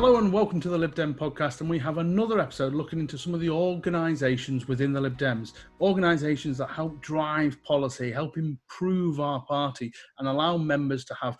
Hello and welcome to the Lib Dem Podcast, and we have another episode looking into some of the organisations within the Lib Dems, organisations that help drive policy, help improve our party and allow members to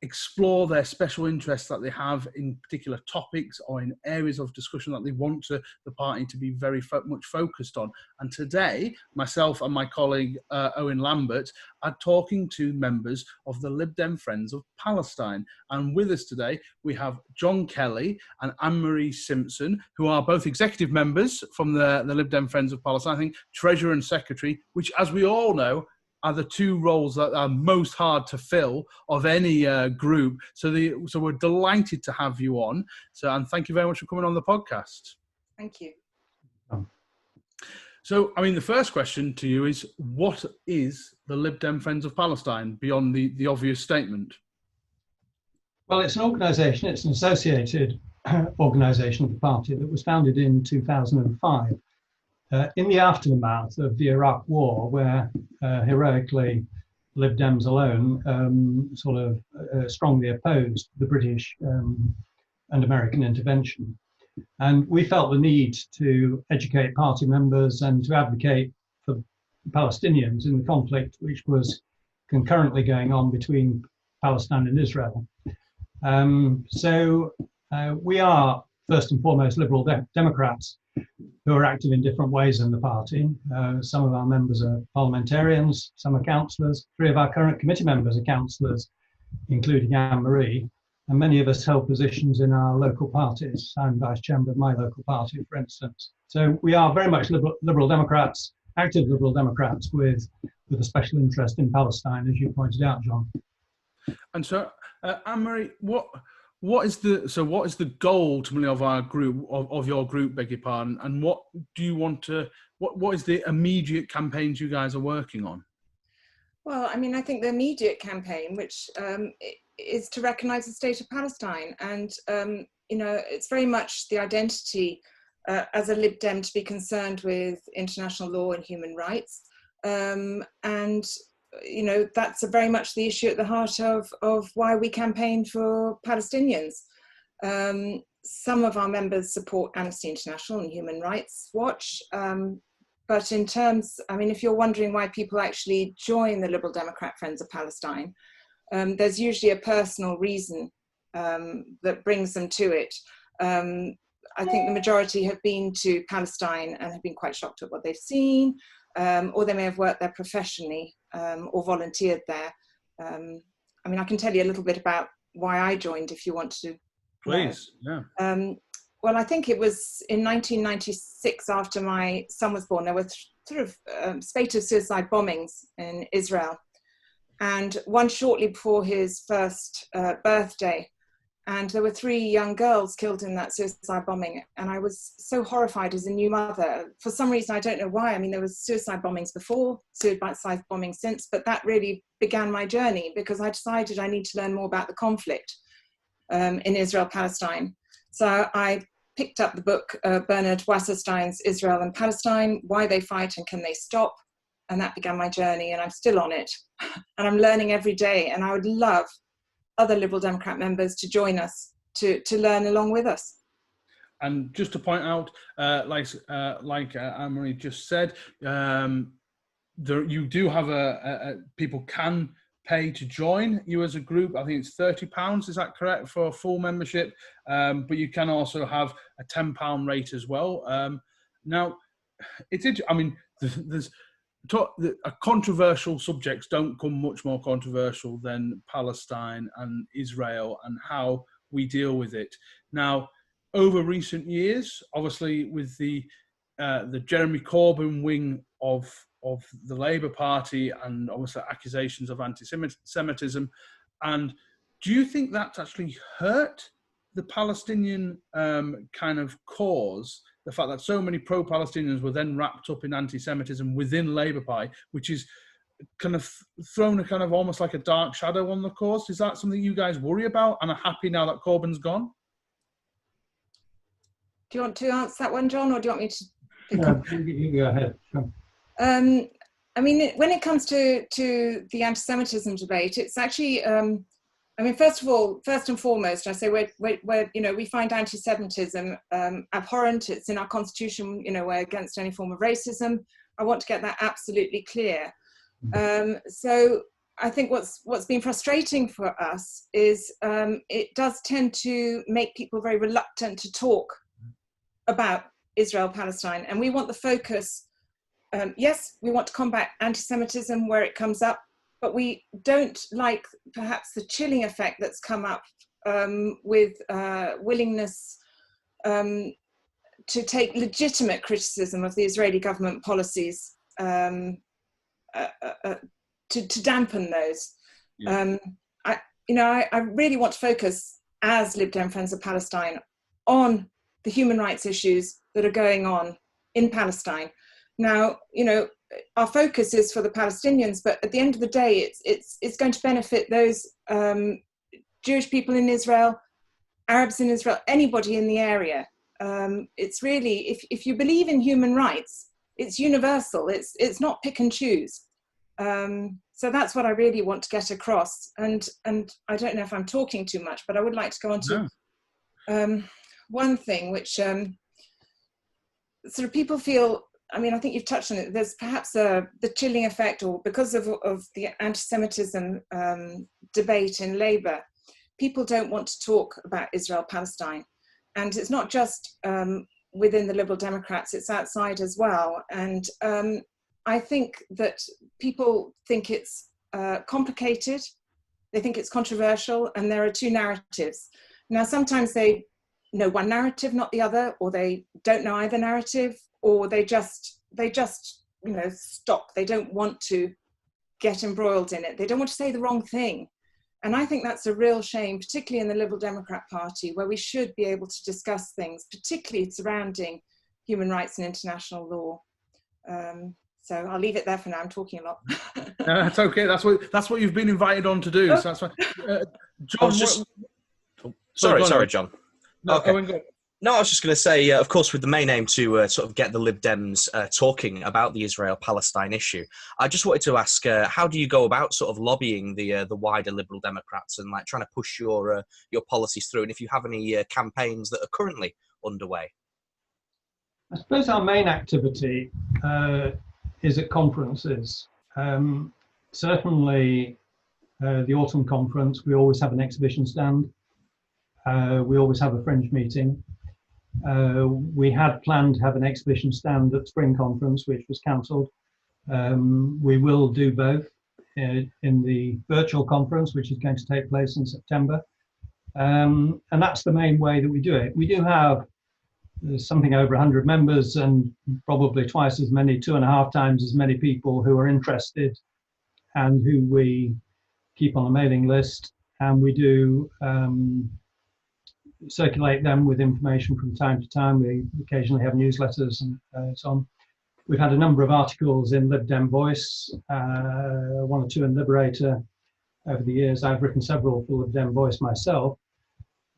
explore their special interests that they have in particular topics or in areas of discussion that they want the party to be very much focused on. And today, myself and my colleague Owen Lambert are talking to members of the Lib Dem Friends of Palestine. And with us today, we have John Kelly and Anne-Marie Simpson, who are both executive members from the Lib Dem Friends of Palestine, I think Treasurer and Secretary, which, as we all know, are the two roles that are most hard to fill of any group. So we're delighted to have you on. And thank you very much for coming on the podcast. Thank you. So, I mean, the first question to you is, what is the Lib Dem Friends of Palestine, beyond the obvious statement? Well, it's an organisation, it's an associated organisation of the party that was founded in 2005. In the aftermath of the Iraq War, where heroically Lib Dems alone strongly opposed the British and American intervention. And we felt the need to educate party members and to advocate for Palestinians in the conflict which was concurrently going on between Palestine and Israel. We are, first and foremost, Liberal Democrats who are active in different ways in the party. Some of our members are parliamentarians, some are councillors. 3 of our current committee members are councillors, including Anne-Marie, and many of us hold positions in our local parties. I'm vice chairman of my local party, for instance. So we are very much Liberal Democrats, active Liberal Democrats with a special interest in Palestine, as you pointed out, John. And so, Anne-Marie, what is the goal ultimately of our group, of your group, beg your pardon, and what do you want to, what is the immediate campaigns you guys are working on? Well, I mean, I think the immediate campaign, which is to recognise the state of Palestine, and it's very much the identity as a Lib Dem to be concerned with international law and human rights, and that's very much the issue at the heart of why we campaign for Palestinians. Some of our members support Amnesty International and Human Rights Watch, but in terms, I mean, if you're wondering why people actually join the Liberal Democrat Friends of Palestine, there's usually a personal reason that brings them to it. I think the majority have been to Palestine and have been quite shocked at what they've seen, or they may have worked there professionally or volunteered there. I mean, I can tell you a little bit about why I joined if you want to. Please, yeah. Well, I think it was in 1996, after my son was born, there were spate of suicide bombings in Israel, and one shortly before his first birthday. And there were 3 young girls killed in that suicide bombing. And I was so horrified as a new mother. For some reason, I don't know why. I mean, there was suicide bombings before, suicide bombings since, but that really began my journey because I decided I need to learn more about the conflict in Israel-Palestine. So I picked up the book, Bernard Wasserstein's Israel and Palestine, Why They Fight and Can They Stop? And that began my journey, and I'm still on it. And I'm learning every day, and I would love other Liberal Democrat members to join us to learn along with us. And just to point out, like Anne-Marie just said, you do have people can pay to join you as a group. I think it's £30, is that correct, for a full membership? But you can also have a £10 rate as well. Now, controversial subjects don't come much more controversial than Palestine and Israel and how we deal with it. Now, over recent years, obviously with the Jeremy Corbyn wing of the Labour Party and obviously accusations of anti-Semitism, and do you think that's actually hurt the Palestinian kind of cause? The fact that so many pro-Palestinians were then wrapped up in anti-Semitism within Labour Party, which is kind of thrown a kind of almost like a dark shadow on the cause. Is that something you guys worry about and are happy now that Corbyn's gone? Do you want to answer that one, John, or do you want me to pick up? You go ahead. Sure. I mean, when it comes to the anti-Semitism debate, it's actually I mean, first and foremost, I say we find anti-Semitism abhorrent. It's in our constitution. We're against any form of racism. I want to get that absolutely clear. So I think what's been frustrating for us is it does tend to make people very reluctant to talk about Israel-Palestine, and we want the focus. Yes, we want to combat anti-Semitism where it comes up, but we don't like perhaps the chilling effect that's come up with willingness to take legitimate criticism of the Israeli government policies to dampen those. Yeah. I really want to focus as Lib Dem Friends of Palestine on the human rights issues that are going on in Palestine. Now, our focus is for the Palestinians, but at the end of the day, it's going to benefit those Jewish people in Israel, Arabs in Israel, anybody in the area. It's really, if you believe in human rights, it's universal. It's not pick and choose. So that's what I really want to get across. And I don't know if I'm talking too much, but I would like to go on to one thing which sort of people feel. I mean, I think you've touched on it. There's perhaps the chilling effect, or because of the anti-Semitism debate in Labour, people don't want to talk about Israel-Palestine. And it's not just within the Liberal Democrats, it's outside as well. And I think that people think it's complicated, they think it's controversial, and there are two narratives. Now, sometimes they know one narrative, not the other, or they don't know either narrative, or they just stop. They don't want to get embroiled in it. They don't want to say the wrong thing. And I think that's a real shame, particularly in the Liberal Democrat Party, where we should be able to discuss things, particularly surrounding human rights and international law. So I'll leave it there for now. I'm talking a lot. That's okay. That's what you've been invited on to do. So that's why. John, Sorry, John. No, okay. No, I was just going to say, of course, with the main aim to sort of get the Lib Dems talking about the Israel-Palestine issue, I just wanted to ask, how do you go about sort of lobbying the wider Liberal Democrats and trying to push your policies through, and if you have any campaigns that are currently underway? I suppose our main activity is at conferences. Certainly, the autumn conference, we always have an exhibition stand. We always have a fringe meeting. We had planned to have an exhibition stand at spring conference, which was cancelled. We will do both in the virtual conference, which is going to take place in September. And that's the main way that we do it. We do have something over 100 members and probably twice as many, 2.5 times as many people who are interested and who we keep on the mailing list. And we do circulate them with information from time to time. We occasionally have newsletters and so on. We've had a number of articles in Lib Dem Voice, 1 or 2 in Liberator over the years. I've written several for Lib Dem Voice myself,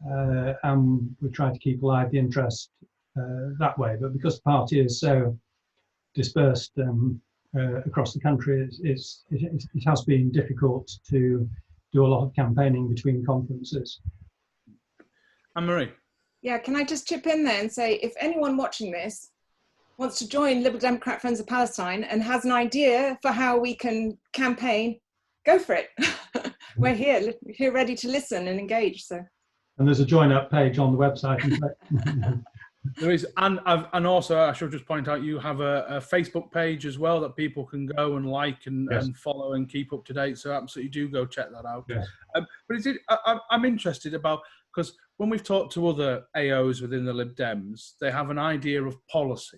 and we try to keep alive the interest that way. But because the party is so dispersed across the country, it has been difficult to do a lot of campaigning between conferences. Anne-Marie? Yeah, can I just chip in there and say, if anyone watching this wants to join Liberal Democrat Friends of Palestine and has an idea for how we can campaign, go for it. We're here ready to listen and engage. So. And there's a join up page on the website. There is, and also I should just point out, you have a Facebook page as well that people can go and like and follow and keep up to date. So absolutely do go check that out. Yes. But I'm interested about, because when we've talked to other AOs within the Lib Dems, they have an idea of policy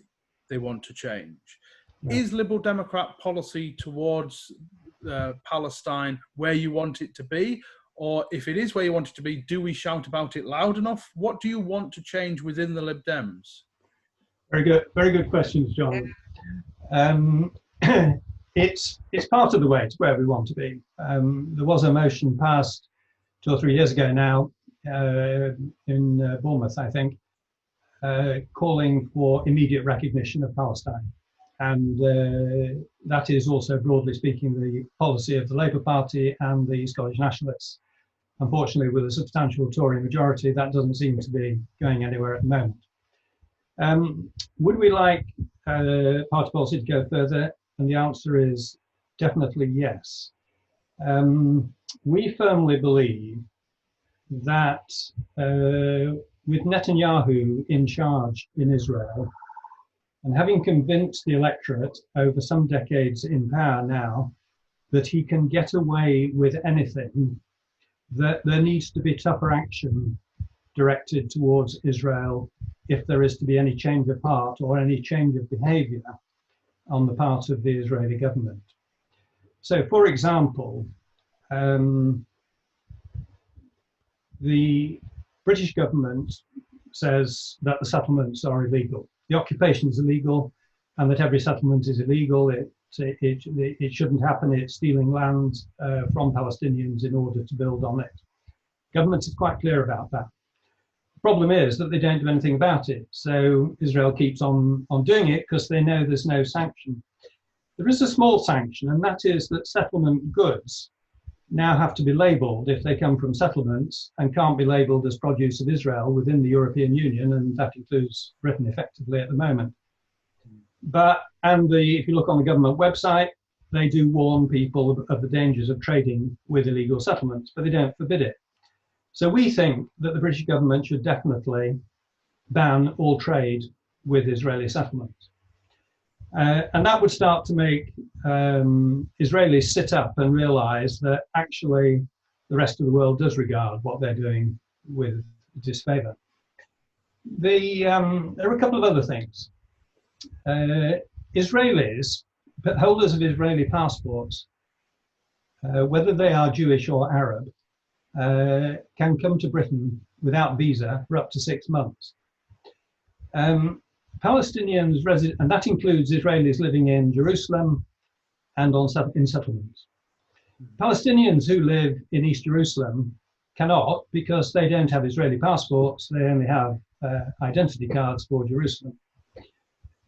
they want to change. Yeah. Is Liberal Democrat policy towards Palestine where you want it to be? Or if it is where you want it to be, do we shout about it loud enough? What do you want to change within the Lib Dems? Very good questions, John. It's part of the way to where we want to be. There was a motion passed 2 or 3 years ago now in Bournemouth, I think, calling for immediate recognition of Palestine. And that is also, broadly speaking, the policy of the Labour Party and the Scottish Nationalists. unfortunately, with a substantial Tory majority, that doesn't seem to be going anywhere at the moment. Would we like party policy to go further? And the answer is definitely yes. We firmly believe that with Netanyahu in charge in Israel, and having convinced the electorate over some decades in power now that he can get away with anything, that there needs to be tougher action directed towards Israel if there is to be any change of heart or any change of behavior on the part of the Israeli government. So, for example, the British government says that the settlements are illegal. The occupation is illegal, and that every settlement is illegal. It shouldn't happen. It's stealing land from Palestinians in order to build on it. Government is quite clear about that. The problem is that they don't do anything about it. So Israel keeps on doing it because they know there's no sanction. There is a small sanction, and that is that settlement goods now have to be labelled if they come from settlements and can't be labelled as produce of Israel within the European Union, and that includes Britain effectively at the moment. If you look on the government website, they do warn people of the dangers of trading with illegal settlements, but they don't forbid it. So we think that the British government should definitely ban all trade with Israeli settlements. And that would start to make Israelis sit up and realise that actually the rest of the world does regard what they're doing with disfavour. There are a couple of other things. Israelis, holders of Israeli passports, whether they are Jewish or Arab, can come to Britain without visa for up to 6 months. Palestinians and that includes Israelis living in Jerusalem and in settlements. Palestinians who live in East Jerusalem cannot, because they don't have Israeli passports, they only have identity cards for Jerusalem.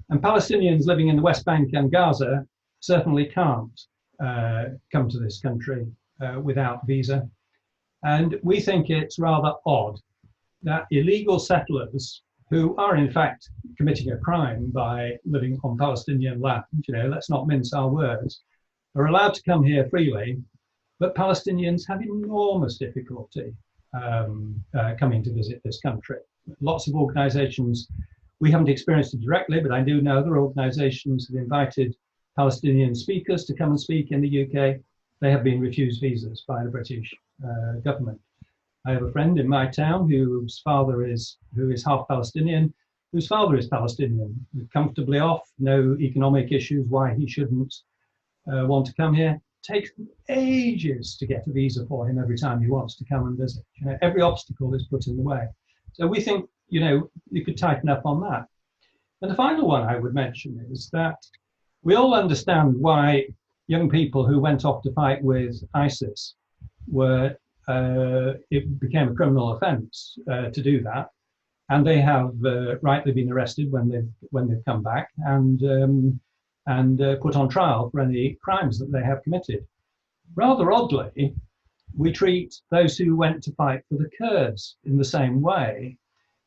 And Palestinians living in the West Bank and Gaza certainly can't come to this country without visa. And we think it's rather odd that illegal settlers who are in fact committing a crime by living on Palestinian land, let's not mince our words, are allowed to come here freely, but Palestinians have enormous difficulty coming to visit this country. Lots of organisations, we haven't experienced it directly, but I do know other organisations have invited Palestinian speakers to come and speak in the UK. They have been refused visas by the British government. I have a friend in my town who is half Palestinian, whose father is Palestinian, comfortably off, no economic issues why he shouldn't want to come here. It takes ages to get a visa for him every time he wants to come and visit. Every obstacle is put in the way. So we think, you could tighten up on that. And the final one I would mention is that we all understand why young people who went off to fight with ISIS it became a criminal offence to do that, and they have rightly been arrested when they've come back and put on trial for any crimes that they have committed. Rather oddly, we treat those who went to fight for the Kurds in the same way,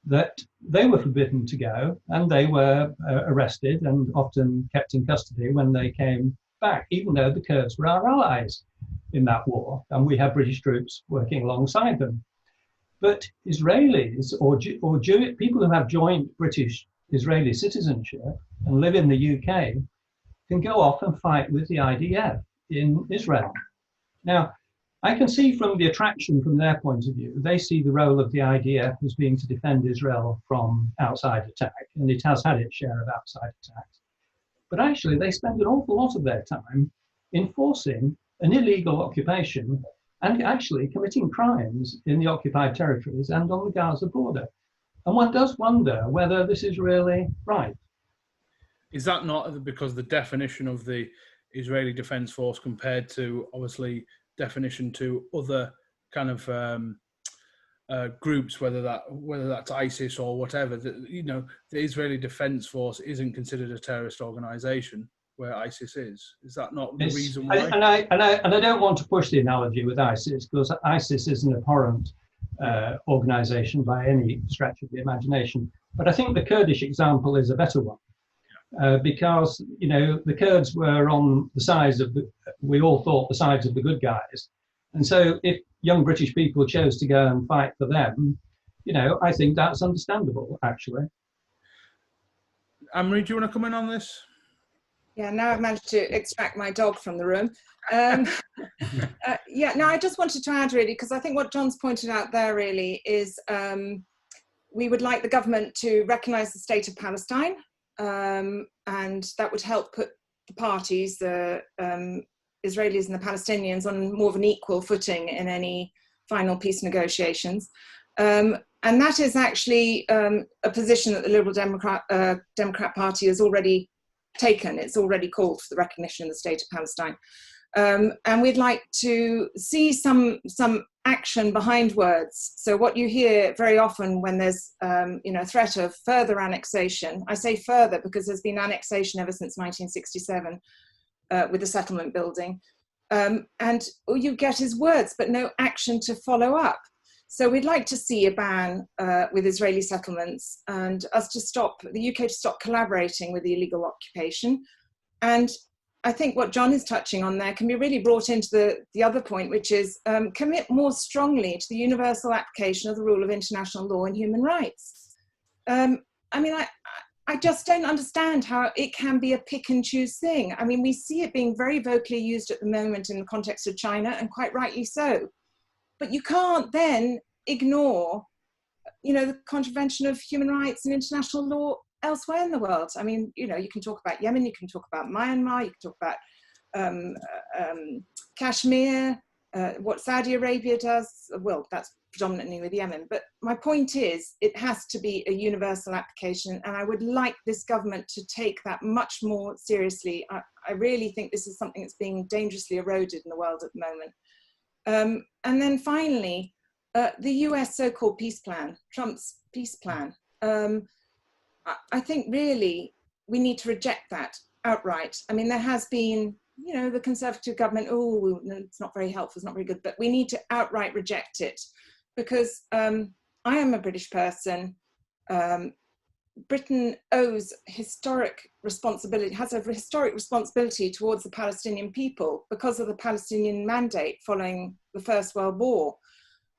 that they were forbidden to go and they were arrested and often kept in custody when they came back, even though the Kurds were our allies in that war, and we have British troops working alongside them. But Israelis or people who have joint British-Israeli citizenship and live in the UK can go off and fight with the IDF in Israel. Now, I can see from the attraction from their point of view, they see the role of the IDF as being to defend Israel from outside attack, and it has had its share of outside attacks. But actually, they spend an awful lot of their time enforcing an illegal occupation and actually committing crimes in the occupied territories and on the Gaza border. And one does wonder whether this is really right. Is that not because the definition of the Israeli Defence Force compared to, obviously, definition to other kind of groups, whether that's ISIS or whatever, the Israeli Defence Force isn't considered a terrorist organisation? where ISIS is? Is that not the reason why? why? I don't want to push the analogy with ISIS, because ISIS is an abhorrent organisation by any stretch of the imagination. But I think the Kurdish example is a better one, because the Kurds were on the sides of we all thought the sides of the good guys, and so if young British people chose to go and fight for them, I think that's understandable, actually. Anne-Marie, do you want to come in on this? Yeah, now I've managed to extract my dog from the room. I just wanted to add, really, because I think what John's pointed out there really is we would like the government to recognise the state of Palestine, and that would help put the parties, the Israelis and the Palestinians, on more of an equal footing in any final peace negotiations. And that is actually a position that the Liberal Democrat Party has already taken. It's already called for the recognition of the state of Palestine. And we'd like to see some action behind words. So what you hear very often when there's a threat of further annexation, I say further because there's been annexation ever since 1967 with the settlement building. And all you get is words, but no action to follow up. So we'd like to see a ban with Israeli settlements, and us to stop, the UK to stop collaborating with the illegal occupation. And I think what John is touching on there can be really brought into the other point, which is commit more strongly to the universal application of the rule of international law and human rights. I just don't understand how it can be a pick and choose thing. I mean, we see it being very vocally used at the moment in the context of China, and quite rightly so. But you can't then ignore, the contravention of human rights and international law elsewhere in the world. I mean, you can talk about Yemen, you can talk about Myanmar, you can talk about Kashmir, what Saudi Arabia does. Well, that's predominantly with Yemen. But my point is, it has to be a universal application, and I would like this government to take that much more seriously. I really think this is something that's being dangerously eroded in the world at the moment. And then finally, the US so-called peace plan, Trump's peace plan. I think really we need to reject that outright. I mean, there has been, the Conservative government, it's not very helpful, it's not very good, but we need to outright reject it, because I am a British person. Britain has a historic responsibility towards the Palestinian people because of the Palestinian mandate following the First World War.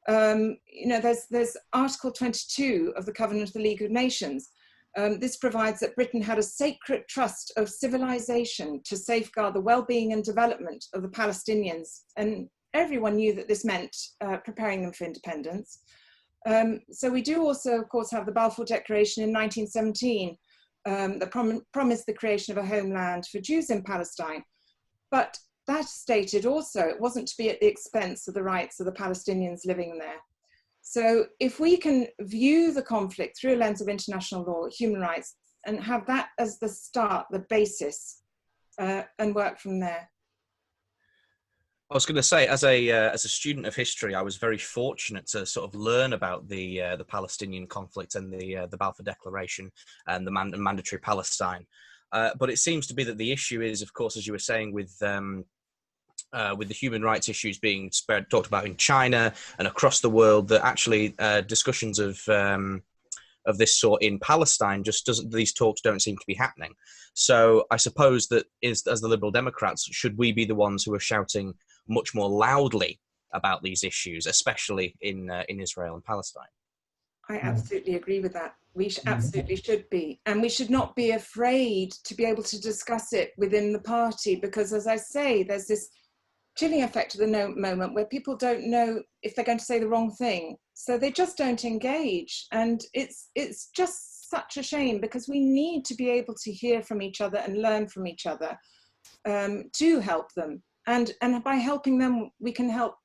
There's Article 22 of the Covenant of the League of Nations. This provides that Britain had a sacred trust of civilization to safeguard the well-being and development of the Palestinians. And everyone knew that this meant preparing them for independence. So we do also, of course, have the Balfour Declaration in 1917 that promised the creation of a homeland for Jews in Palestine. But that stated also it wasn't to be at the expense of the rights of the Palestinians living there. So if we can view the conflict through a lens of international law, human rights, and have that as the start, the basis, and work from there. I was going to say, as a student of history, I was very fortunate to sort of learn about the Palestinian conflict and the Balfour Declaration and the mandatory Palestine. But it seems to be that the issue is, of course, as you were saying, with the human rights issues being talked about in China and across the world, that actually discussions of this sort in Palestine these talks don't seem to be happening. So I suppose that as the Liberal Democrats, should we be the ones who are shouting much more loudly about these issues, especially in Israel and Palestine? I absolutely agree with that. We absolutely should be. And we should not be afraid to be able to discuss it within the party, because, as I say, there's this chilling effect at the moment where people don't know if they're going to say the wrong thing. So they just don't engage. And it's just such a shame, because we need to be able to hear from each other and learn from each other to help them. And by helping them, we can help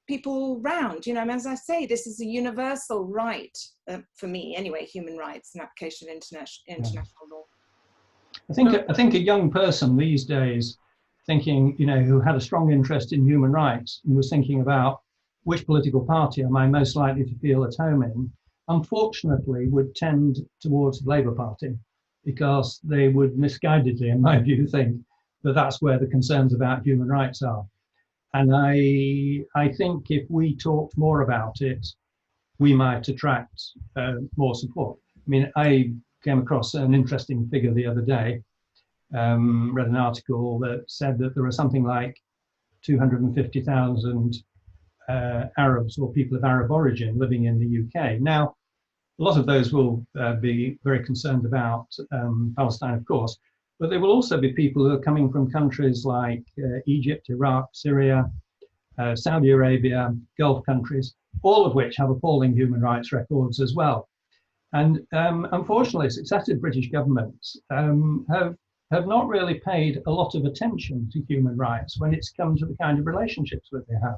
people round. As I say, this is a universal right, for me anyway, human rights and application of international law. I think a young person these days thinking, who had a strong interest in human rights and was thinking about which political party am I most likely to feel at home in, unfortunately would tend towards the Labour Party, because they would misguidedly, in my view, think that that's where the concerns about human rights are. And I think if we talked more about it, we might attract more support. I mean, I came across an interesting figure the other day, read an article that said that there are something like 250,000 Arabs or people of Arab origin living in the UK. Now, a lot of those will be very concerned about Palestine, of course, but there will also be people who are coming from countries like Egypt, Iraq, Syria, Saudi Arabia, Gulf countries, all of which have appalling human rights records as well. And unfortunately, successive British governments have not really paid a lot of attention to human rights when it's come to the kind of relationships that they have.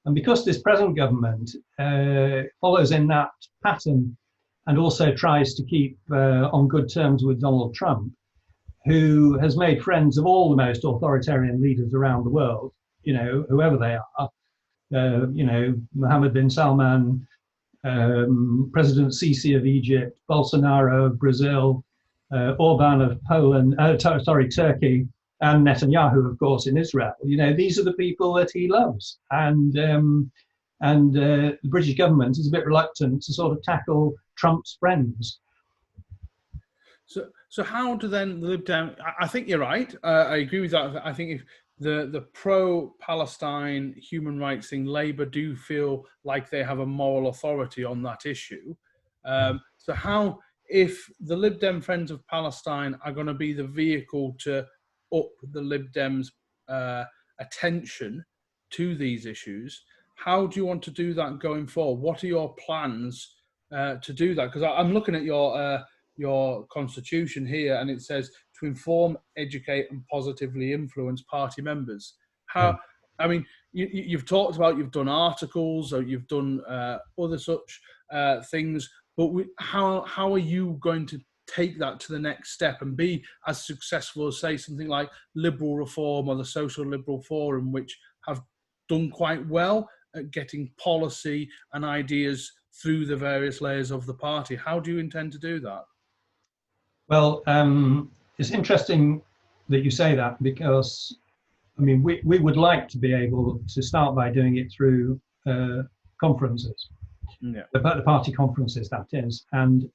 And because this present government follows in that pattern and also tries to keep on good terms with Donald Trump, who has made friends of all the most authoritarian leaders around the world, you know, whoever they are, you know, Mohammed bin Salman, President Sisi of Egypt, Bolsonaro of Brazil, Orban of Poland, Turkey, and Netanyahu, of course, in Israel. You know, these are the people that he loves. And the British government is a bit reluctant to sort of tackle Trump's friends. So how do then the Lib Dem? I think you're right. I agree with that. I think if the pro-Palestine human rights thing, Labour do feel like they have a moral authority on that issue. So how, if the Lib Dem Friends of Palestine are going to be the vehicle to up the Lib Dems' attention to these issues, how do you want to do that going forward? What are your plans to do that? Because I'm looking at your constitution here, and it says to inform, educate, and positively influence party members. How? I mean, you've talked about, you've done articles, or you've done other such things, but how are you going to take that to the next step and be as successful as, say, something like Liberal Reform or the Social Liberal Forum, which have done quite well at getting policy and ideas through the various layers of the party? How do you intend to do that? Well, it's interesting that you say that, because, I mean, we would like to be able to start by doing it through conferences. Yeah. The party conferences, that is, and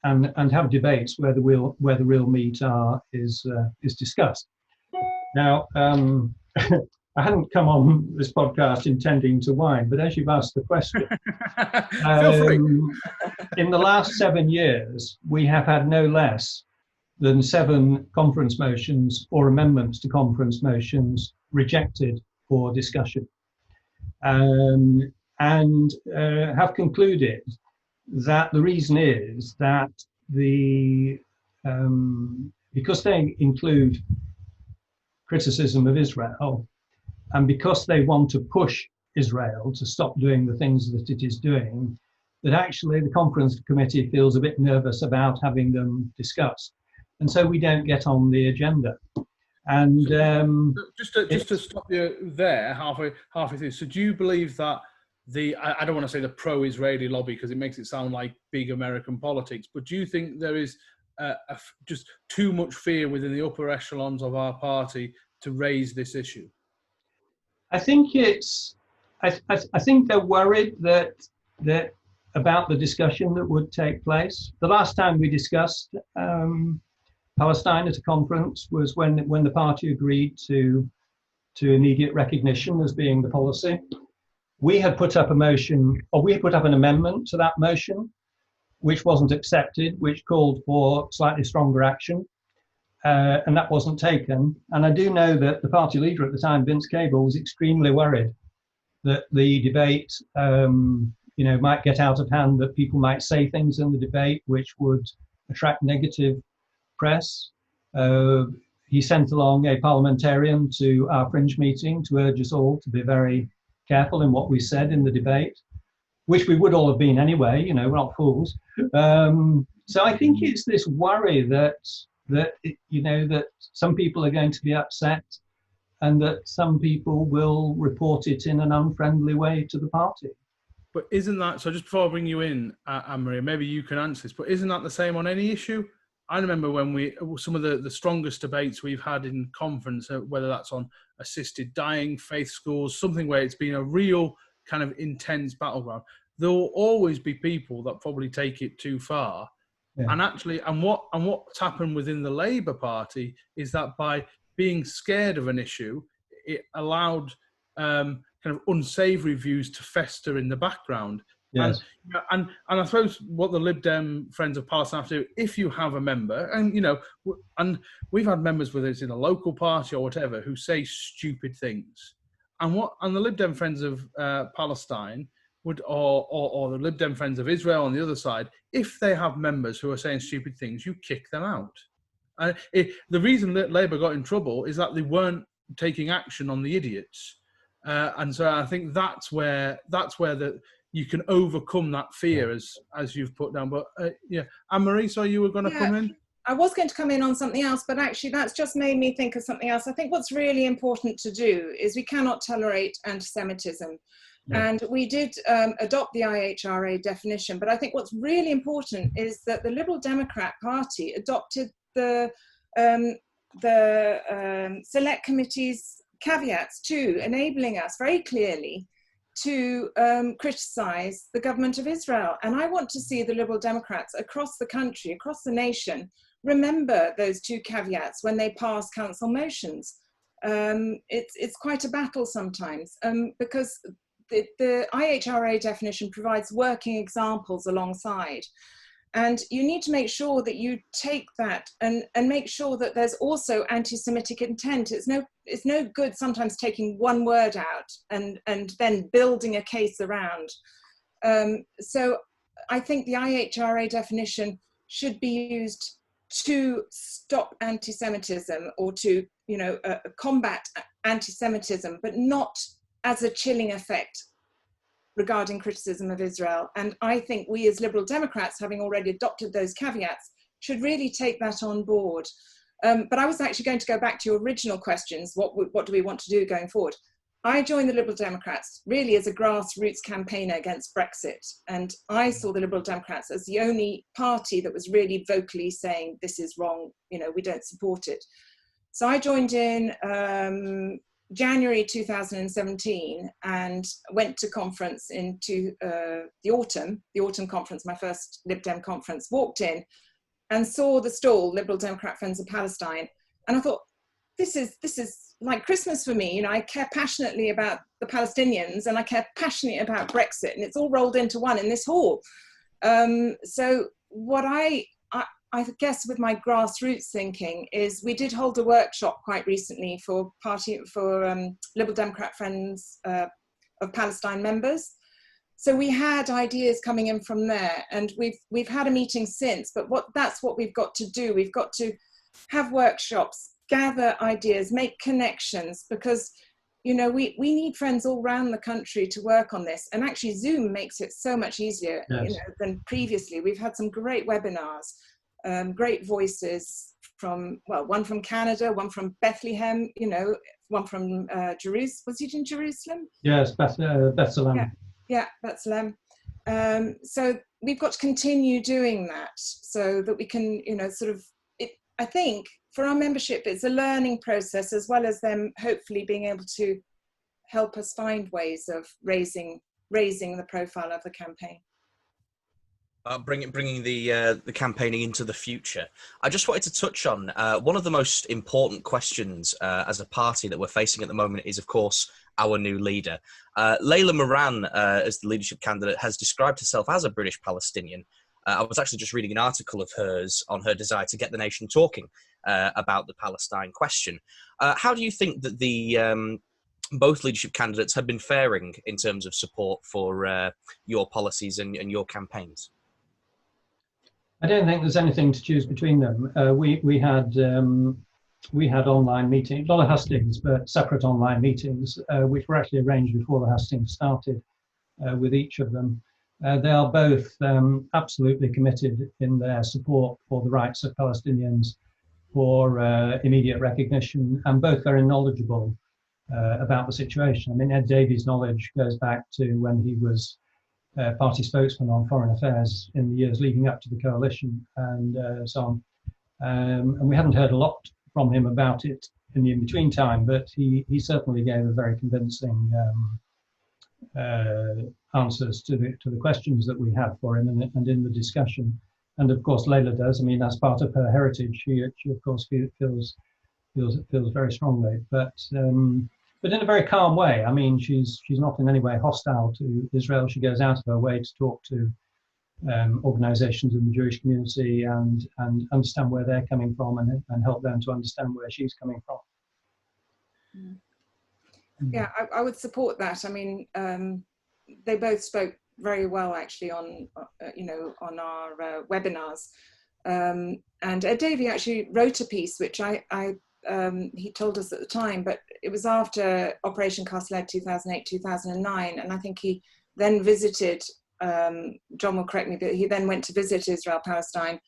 have debates where the real meat is discussed. Now, I hadn't come on this podcast intending to whine, but as you've asked the question, feel free. In the last 7 years, we have had no less than 7 conference motions or amendments to conference motions rejected for discussion. And have concluded that the reason is that because they include criticism of Israel, and because they want to push Israel to stop doing the things that it is doing, that actually the conference committee feels a bit nervous about having them discussed, and so we don't get on the agenda. And just to stop you there halfway through, so do you believe that I don't want to say the pro-Israeli lobby, because it makes it sound like big American politics, but do you think there is just too much fear within the upper echelons of our party to raise this issue? I think I think they're worried that about the discussion that would take place. The last time we discussed Palestine at a conference was when the party agreed to immediate recognition as being the policy. We had put up a motion, or we had put up an amendment to that motion, which wasn't accepted, which called for slightly stronger action, and that wasn't taken. And I do know that the party leader at the time, Vince Cable, was extremely worried that the debate, might get out of hand, that people might say things in the debate which would attract negative press. He sent along a parliamentarian to our fringe meeting to urge us all to be very careful in what we said in the debate, which we would all have been anyway, we're not fools. So I think it's this worry that some people are going to be upset, and that some people will report it in an unfriendly way to the party. But isn't that, so just before I bring you in, Anne-Marie, maybe you can answer this, but isn't that the same on any issue? I remember when some of the strongest debates we've had in conference, whether that's on assisted dying, faith schools, something where it's been a real kind of intense battleground. There will always be people that probably take it too far. Yeah. And what's happened within the Labour Party is that by being scared of an issue, it allowed kind of unsavoury views to fester in the background. Yes. And I suppose what the Lib Dem Friends of Palestine have to do, if you have a member, and we've had members, whether it's in a local party or whatever, who say stupid things, and the Lib Dem Friends of Palestine would, or the Lib Dem Friends of Israel on the other side, if they have members who are saying stupid things, you kick them out. The reason that Labour got in trouble is that they weren't taking action on the idiots, and so I think that's where you can overcome that fear, as you've put down. But Anne-Marie, so you were going to come in? I was going to come in on something else, but actually that's just made me think of something else. I think what's really important to do is we cannot tolerate anti-Semitism. Yeah. And we did adopt the IHRA definition, but I think what's really important is that the Liberal Democrat Party adopted the Select Committee's caveats too, enabling us very clearly to criticise the government of Israel. And I want to see the Liberal Democrats across the country, across the nation, remember those two caveats when they pass council motions. It's quite a battle sometimes, because the IHRA definition provides working examples alongside. And you need to make sure that you take that and make sure that there's also anti-Semitic intent. It's no good sometimes taking one word out and then building a case around. So I think the IHRA definition should be used to stop anti-Semitism or to combat anti-Semitism, but not as a chilling effect regarding criticism of Israel. And I think we as Liberal Democrats, having already adopted those caveats, should really take that on board. But I was actually going to go back to your original questions. What do we want to do going forward? I joined the Liberal Democrats really as a grassroots campaigner against Brexit. And I saw the Liberal Democrats as the only party that was really vocally saying, this is wrong, we don't support it. So I joined in January 2017 and went to conference into the autumn conference, my first Lib Dem conference, walked in and saw the stall, Liberal Democrat Friends of Palestine. And I thought, this is like Christmas for me. I care passionately about the Palestinians and I care passionately about Brexit, and it's all rolled into one in this hall. So what I guess with my grassroots thinking is we did hold a workshop quite recently for Liberal Democrat Friends of Palestine members. So we had ideas coming in from there, and we've had a meeting since, but that's what we've got to do. We've got to have workshops, gather ideas, make connections, because we need friends all around the country to work on this. And actually Zoom makes it so much easier than previously. We've had some great webinars. Great voices from, one from Canada, one from Bethlehem, one from Jerusalem. Was it in Jerusalem? Yes, Bethlehem. Yeah, Bethlehem. So we've got to continue doing that so that we can, I think for our membership, it's a learning process, as well as them hopefully being able to help us find ways of raising the profile of the campaign. Bringing the campaigning into the future. I just wanted to touch on one of the most important questions as a party that we're facing at the moment is, of course, our new leader. Layla Moran, as the leadership candidate, has described herself as a British Palestinian. I was actually just reading an article of hers on her desire to get the nation talking about the Palestine question. How do you think that the both leadership candidates have been faring in terms of support for your policies and your campaigns? I don't think there's anything to choose between them. We had online meetings, not a hustings, but separate online meetings, which were actually arranged before the hustings started with each of them. They are both absolutely committed in their support for the rights of Palestinians, for immediate recognition, and both very knowledgeable about the situation. I mean, Ed Davies' knowledge goes back to when he was party spokesman on foreign affairs in the years leading up to the coalition and so on. And we haven't heard a lot from him about it in the in-between time, but he certainly gave a very convincing answers to the questions that we had for him and in the discussion. And of course, Layla does. I mean, that's part of her heritage. She of course feels very strongly, but in a very calm way. I mean, she's not in any way hostile to Israel. She goes out of her way to talk to organizations in the Jewish community and understand where they're coming from and help them to understand where she's coming from. Yeah, I would support that. I mean, they both spoke very well actually on on our webinars, and Ed Davey actually wrote a piece which he told us at the time, but it was after Operation Cast Lead 2008-2009, and I think he then visited. John will correct me, but he then went to visit Israel Palestine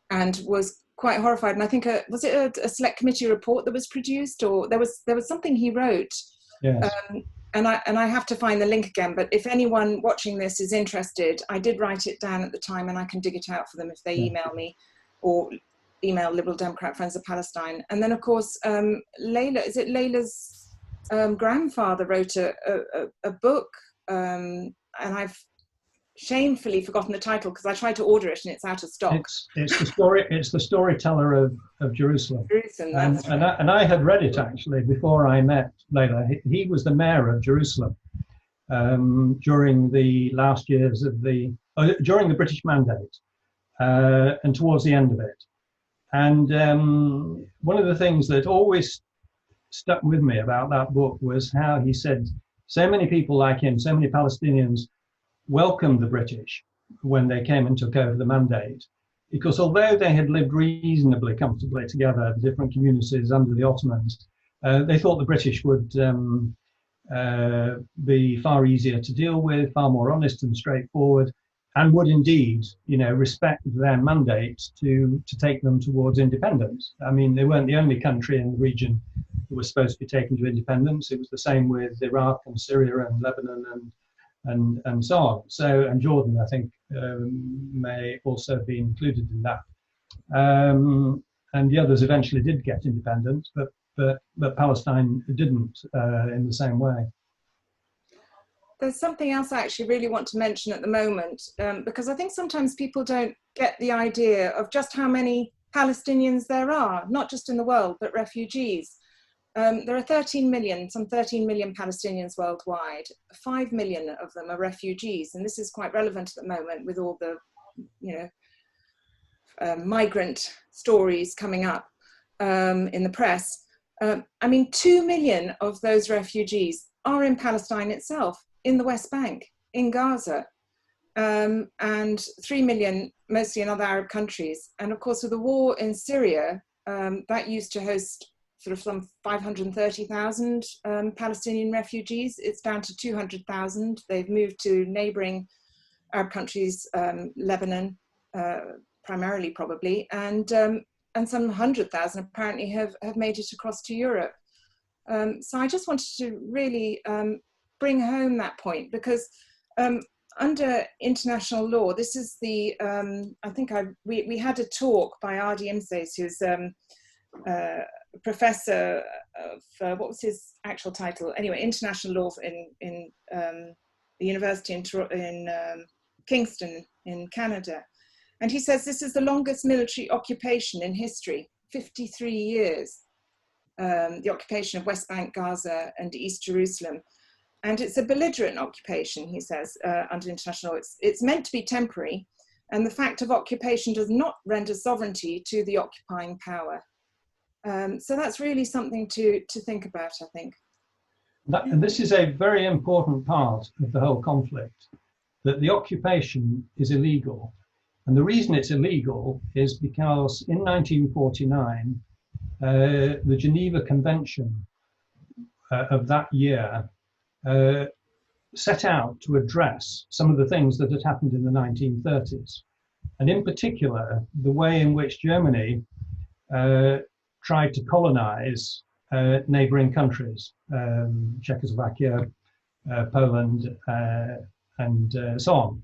and was quite horrified. And I think was it a select committee report that was produced, or there was something he wrote. Yes. And I have to find the link again, but if anyone watching this is interested, I did write it down at the time and I can dig it out for them if they email me or email Liberal Democrat Friends of Palestine. And then of course, Layla's grandfather wrote a book, and I've shamefully forgotten the title because I tried to order it and it's out of stock. It's the story. It's the storyteller of Jerusalem. And I had read it actually before I met Layla. He was the mayor of Jerusalem during the last years of during the British Mandate and towards the end of it. And one of the things that always stuck with me about that book was how he said so many people like him, so many Palestinians welcomed the British when they came and took over the mandate, because although they had lived reasonably comfortably together, the different communities under the Ottomans, they thought the British would be far easier to deal with, far more honest and straightforward, and would indeed, respect their mandate to take them towards independence. I mean, they weren't the only country in the region that was supposed to be taken to independence. It was the same with Iraq and Syria and Lebanon and so on. And Jordan, I think, may also be included in that. And the others eventually did get independence, but Palestine didn't in the same way. There's something else I actually really want to mention at the moment, because I think sometimes people don't get the idea of just how many Palestinians there are, not just in the world, but refugees. There are 13 million Palestinians worldwide. 5 million of them are refugees, and this is quite relevant at the moment with all the, migrant stories coming up in the press. 2 million of those refugees are in Palestine itself, in the West Bank, in Gaza, and 3 million mostly in other Arab countries. And of course, with the war in Syria, that used to host sort of some 530,000 Palestinian refugees. It's down to 200,000. They've moved to neighboring Arab countries, Lebanon, primarily probably, and some 100,000 apparently have made it across to Europe. So I just wanted to really bring home that point, because under international law, this is the, we had a talk by Adi Imses, who's professor of, what was his actual title? Anyway, international law in the university in Kingston in Canada. And he says this is the longest military occupation in history, 53 years, the occupation of West Bank, Gaza and East Jerusalem. And it's a belligerent occupation, he says, under international law. It's meant to be temporary, and the fact of occupation does not render sovereignty to the occupying power. So that's really something to think about, I think. And this is a very important part of the whole conflict, that the occupation is illegal. And the reason it's illegal is because in 1949, the Geneva Convention of that year set out to address some of the things that had happened in the 1930s. And in particular, the way in which Germany tried to colonize neighboring countries, Czechoslovakia, Poland, and so on.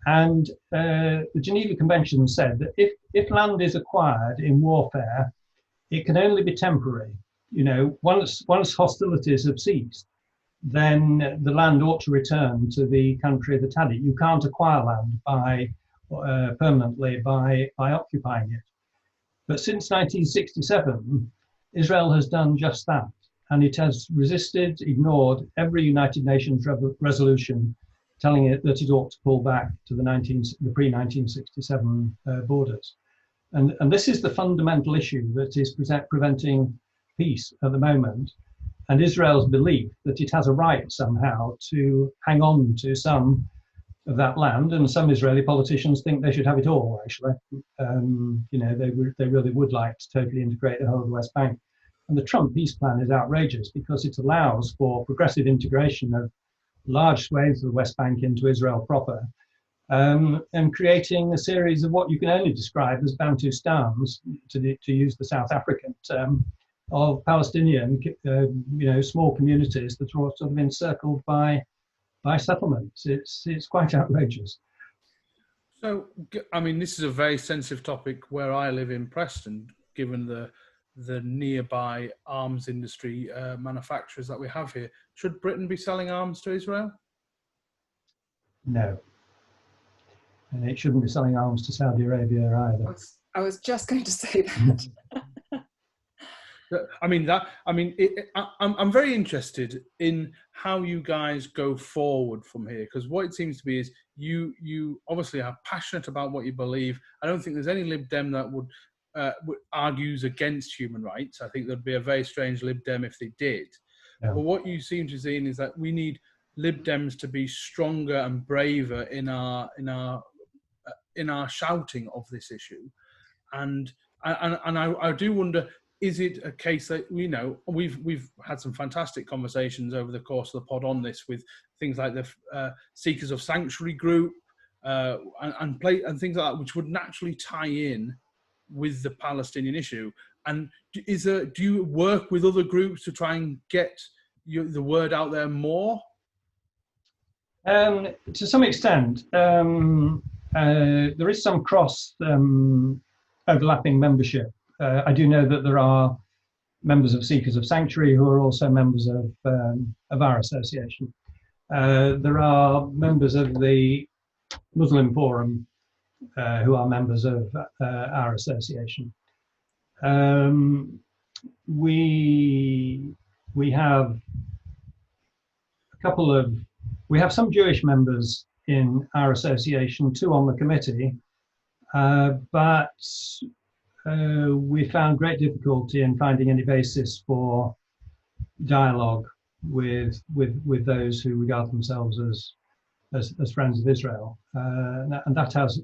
And the Geneva Convention said that if land is acquired in warfare, it can only be temporary. Once hostilities have ceased, then the land ought to return to the country that had it. You can't acquire land permanently by occupying it. But since 1967, Israel has done just that, and it has ignored every United Nations resolution telling it that it ought to pull back to the pre-1967 borders. And this is the fundamental issue that is preventing peace at the moment, and Israel's belief that it has a right somehow to hang on to some of that land, and some Israeli politicians think they should have it all, actually. They really would like to totally integrate the whole of the West Bank. And the Trump peace plan is outrageous because it allows for progressive integration of large swathes of the West Bank into Israel proper, and creating a series of what you can only describe as Bantustans, to use the South African term, of Palestinian, small communities that are sort of encircled by settlements. It's quite outrageous. So, I mean, this is a very sensitive topic where I live in Preston, given the nearby arms industry manufacturers that we have here. Should Britain be selling arms to Israel? No. And it shouldn't be selling arms to Saudi Arabia either. I was just going to say that. I'm very interested in how you guys go forward from here, because what it seems to be is you obviously are passionate about what you believe. I don't think there's any Lib Dem that would argues against human rights. I think there'd be a very strange Lib Dem if they did. Yeah. But what you seem to see is that we need Lib Dems to be stronger and braver in our shouting of this issue, and I do wonder, is it a case that we've had some fantastic conversations over the course of the pod on this, with things like the Seekers of Sanctuary group and things like that, which would naturally tie in with the Palestinian issue. And do you work with other groups to try and get the word out there more? To some extent, there is some overlapping membership. I do know that there are members of Seekers of Sanctuary who are also members of our association. There are members of the Muslim Forum who are members of our association. We have we have some Jewish members in our association, 2 on the committee, but we found great difficulty in finding any basis for dialogue with those who regard themselves as friends of Israel, and that has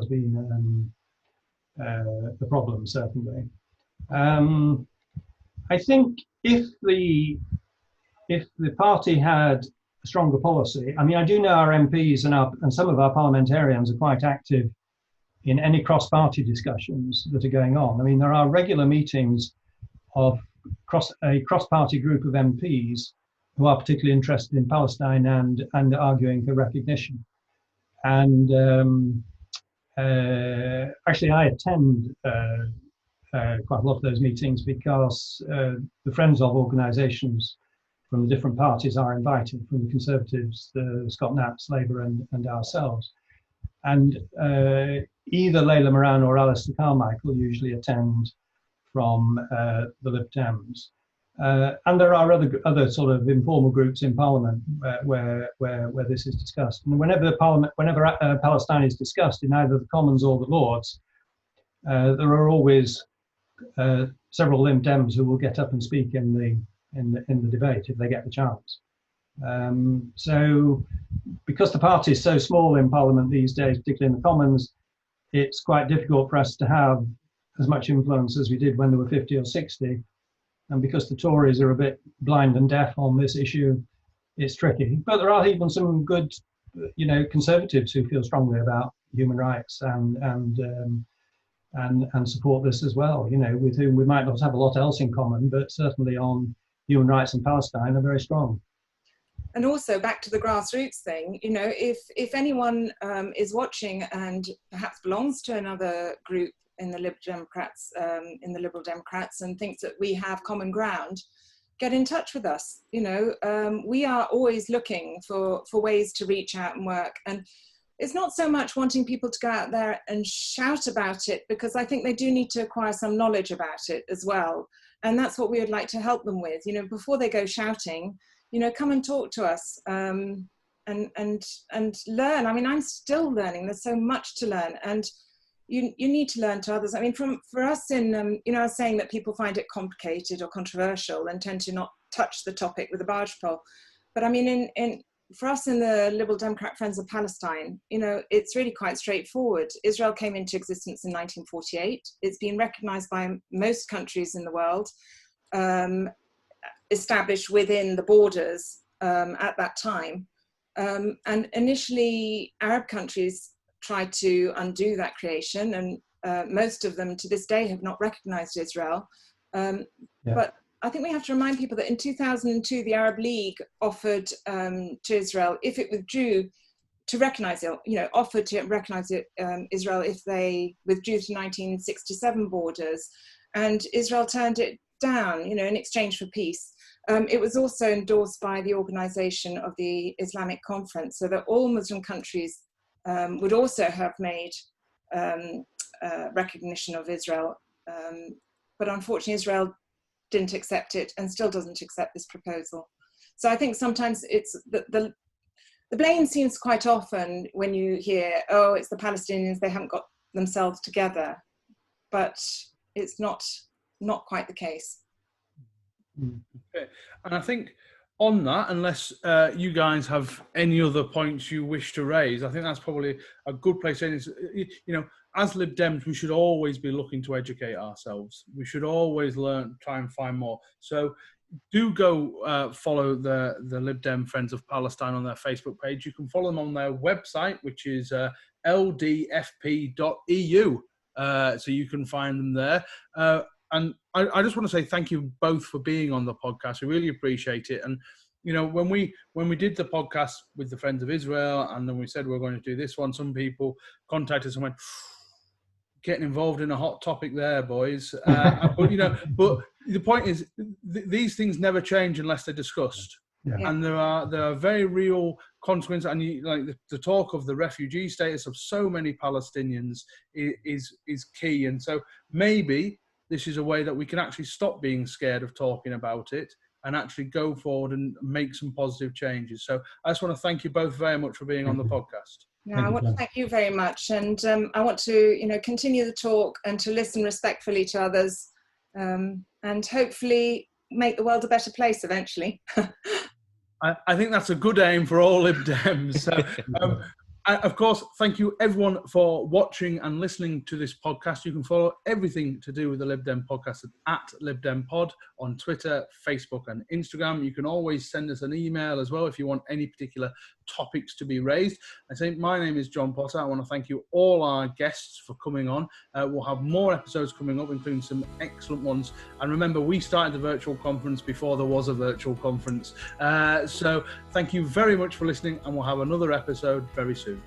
been a problem, certainly. I think if the party had a stronger policy, I mean, I do know our MPs and some of our parliamentarians are quite active in any cross-party discussions that are going on. I mean, there are regular meetings of a cross-party group of MPs who are particularly interested in Palestine and arguing for recognition. And actually, I attend quite a lot of those meetings because the friends of organisations from the different parties are invited, from the Conservatives, the Scott Natts, Labour and ourselves. And either Layla Moran or Alistair Carmichael usually attend from the Lib Dems. And there are other sort of informal groups in Parliament where this is discussed. And whenever Palestine is discussed in either the Commons or the Lords, there are always several Lib Dems who will get up and speak in the debate if they get the chance. So, because the party is so small in Parliament these days, particularly in the Commons, it's quite difficult for us to have as much influence as we did when there were 50 or 60. And because the Tories are a bit blind and deaf on this issue, it's tricky. But there are even some good, Conservatives who feel strongly about human rights and support this as well. With whom we might not have a lot else in common, but certainly on human rights and Palestine are very strong. And also back to the grassroots thing, you know, if anyone is watching and perhaps belongs to another group in the Liberal Democrats and thinks that we have common ground, get in touch with us. You know, we are always looking for ways to reach out and work. And it's not so much wanting people to go out there and shout about it, because I think they do need to acquire some knowledge about it as well. And that's what we would like to help them with. You know, before they go shouting, you know, come and talk to us and learn. I mean, I'm still learning. There's so much to learn, and you need to learn to others. I mean, for us in, you know, I was saying that people find it complicated or controversial and tend to not touch the topic with a barge pole. But I mean, for us in the Liberal Democrat Friends of Palestine, you know, it's really quite straightforward. Israel came into existence in 1948. It's been recognized by most countries in the world, established within the borders at that time. And initially, Arab countries tried to undo that creation, and most of them to this day have not recognized Israel. But I think we have to remind people that in 2002, the Arab League offered to Israel, if it withdrew, to recognize it, you know, offered to recognize it, Israel if they withdrew to 1967 borders, and Israel turned it down, you know, in exchange for peace. It was also endorsed by the organization of the Islamic Conference, so that all Muslim countries would also have made recognition of Israel. But unfortunately, Israel didn't accept it and still doesn't accept this proposal. So I think sometimes it's the blame seems quite often when you hear, oh, it's the Palestinians, they haven't got themselves together. But it's not quite the case. Okay. And I think on that, unless you guys have any other points you wish to raise, I think that's probably a good place to end. You know, as Lib Dems, we should always be looking to educate ourselves. We should always learn, try and find more. So do go follow the Lib Dem Friends of Palestine on their Facebook page. You can follow them on their website, which is ldfp.eu. So you can find them there. And I just want to say thank you both for being on the podcast. We really appreciate it. And, you know, when we did the podcast with the Friends of Israel, and then we said we're going to do this one, some people contacted us and went, getting involved in a hot topic there, boys. But, you know, but the point is, these things never change unless they're discussed. Yeah. And there are very real consequences. And the talk of the refugee status of so many Palestinians is key. And so maybe this is a way that we can actually stop being scared of talking about it and actually go forward and make some positive changes. So I just want to thank you both very much for being on the podcast. No, I want to thank you very much. And I want to, you know, continue the talk and to listen respectfully to others, and hopefully make the world a better place eventually. I think that's a good aim for all Lib Dems. So, of course, thank you everyone for watching and listening to this podcast. You can follow everything to do with the Lib Dem Podcast at LibDem Pod on Twitter, Facebook and Instagram. You can always send us an email as well if you want any particular topics to be raised. I say my name is John Potter. I want to thank you all our guests for coming on. We'll have more episodes coming up, including some excellent ones. And remember, we started the virtual conference before there was a virtual conference. So thank you very much for listening, and we'll have another episode very soon.